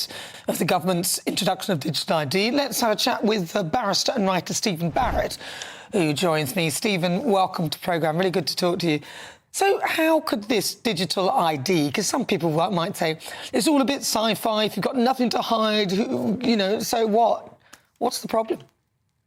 benefits of the government's introduction of Digital ID. Let's have a chat with barrister and writer Steven Barrett, who joins me. Steven, welcome to the programme. Really good to talk to you. So how could this digital ID, because some people might say, it's all a bit sci-fi, if you've got nothing to hide, you know, so what? What's the problem?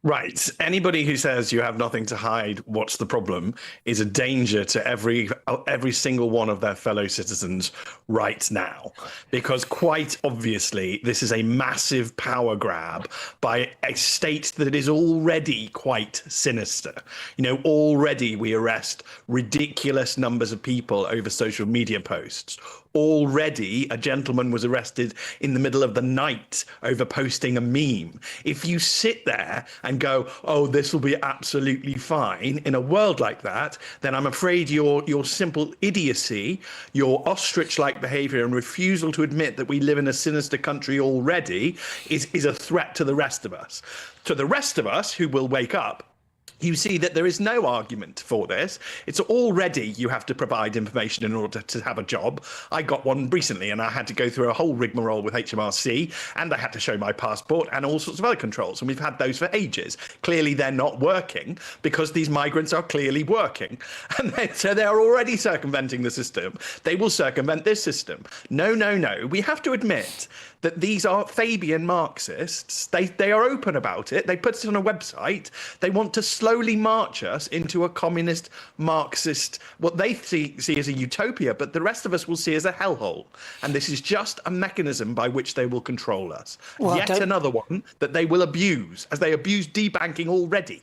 Right. Anybody who says you have nothing to hide, what's the problem, is a danger to every single one of their fellow citizens right now. Because quite obviously, this is a massive power grab by a state that is already quite sinister. You know, already we arrest ridiculous numbers of people over social media posts. Already a gentleman was arrested in the middle of the night over posting a meme. If you sit there and go, oh, this will be absolutely fine in a world like that, then I'm afraid your simple idiocy, your ostrich-like behavior and refusal to admit that we live in a sinister country already is a threat to the rest of us. To the rest of us who will wake up, you see that there is no argument for this. It's already you have to provide information in order to have a job. I got one recently and I had to go through a whole rigmarole with HMRC and I had to show my passport and all sorts of other controls. And we've had those for ages. Clearly, they're not working because these migrants are clearly working. And so they're already circumventing the system. They will circumvent this system. No, no, no. We have to admit that these are Fabian Marxists. They are open about it. They put it on a website. They want to slowly march us into a communist Marxist, what they see as a utopia, but the rest of us will see as a hellhole. And this is just a mechanism by which they will control us. Well, yet another one that they will abuse, as they abuse debanking already.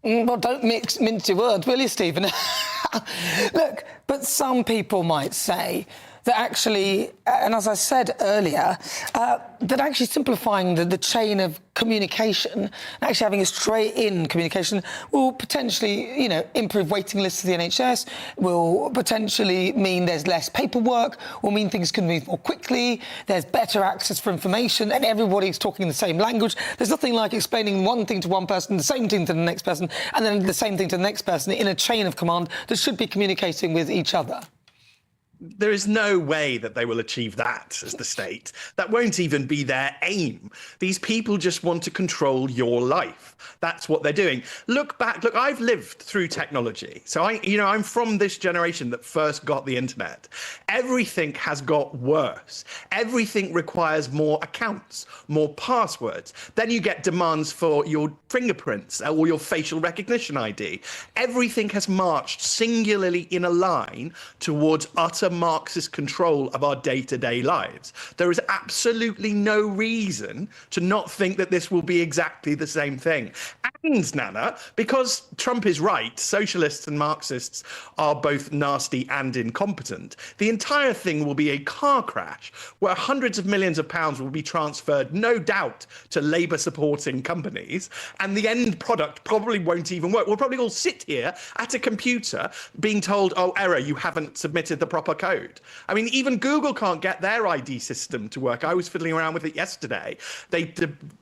Well, don't mince your words, will you, Stephen? Look, but some people might say that actually, and as I said earlier, that actually simplifying the chain of communication, and actually having a straight-in communication will potentially, you know, improve waiting lists of the NHS, will potentially mean there's less paperwork, will mean things can move more quickly, there's better access for information, and everybody's talking the same language. There's nothing like explaining one thing to one person, the same thing to the next person, and then the same thing to the next person in a chain of command that should be communicating with each other. There is no way that they will achieve that as the state. That won't even be their aim. These people just want to control your life. That's what they're doing. Look back. Look, I've lived through technology. So I'm from this generation that first got the internet. Everything has got worse. Everything requires more accounts, more passwords. Then you get demands for your fingerprints or your facial recognition ID. Everything has marched singularly in a line towards utter Marxist control of our day-to-day lives. There is absolutely no reason to not think that this will be exactly the same thing. And, Nana, because Trump is right, socialists and Marxists are both nasty and incompetent, the entire thing will be a car crash where hundreds of millions of pounds will be transferred, no doubt, to Labour-supporting companies, and the end product probably won't even work. We'll probably all sit here at a computer being told, oh, error, you haven't submitted the proper code. I mean, even Google can't get their ID system to work. I was fiddling around with it yesterday. They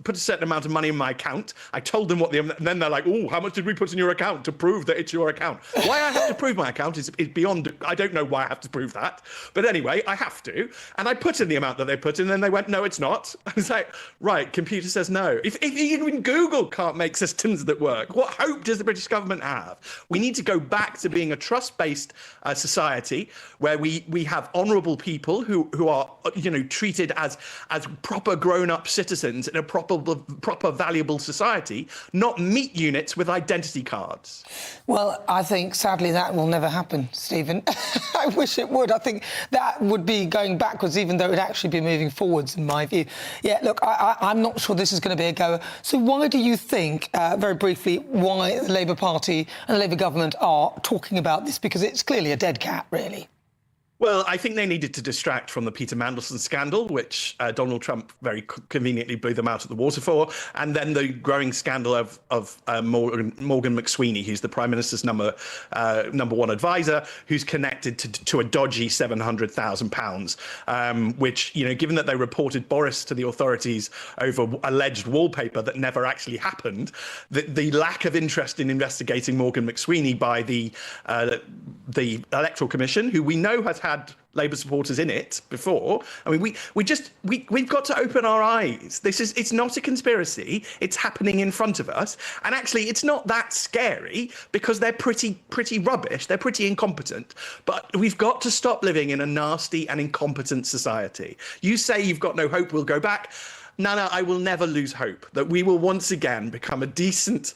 put a certain amount of money in my account. I told them and then they're like, oh, how much did we put in your account to prove that it's your account? Why I have to prove my account is beyond, I don't know why I have to prove that. But anyway, I have to. And I put in the amount that they put in, and then they went, no, it's not. I was like, right, computer says no. If even Google can't make systems that work, what hope does the British government have? We need to go back to being a trust-based society where we have honourable people who are, you know, treated as proper grown-up citizens in a proper valuable society, not meat units with identity cards. Well, I think, sadly, that will never happen, Stephen. I wish it would. I think that would be going backwards, even though it would actually be moving forwards, in my view. Yeah, look, I'm not sure this is going to be a goer. So why do you think, very briefly, why the Labour Party and the Labour government are talking about this? Because it's clearly a dead cat, really. Well, I think they needed to distract from the Peter Mandelson scandal, which Donald Trump very conveniently blew them out of the water for, and then the growing scandal of Morgan McSweeney, who's the Prime Minister's number one advisor, who's connected to a dodgy £700,000, which, you know, given that they reported Boris to the authorities over alleged wallpaper that never actually happened, the lack of interest in investigating Morgan McSweeney by the the Electoral Commission, who we know has had Labour supporters in it before. I mean, we've got to open our eyes. It's not a conspiracy. It's happening in front of us. And actually, it's not that scary because they're pretty rubbish. They're pretty incompetent. But we've got to stop living in a nasty and incompetent society. You say you've got no hope, we'll go back. No, I will never lose hope that we will once again become a decent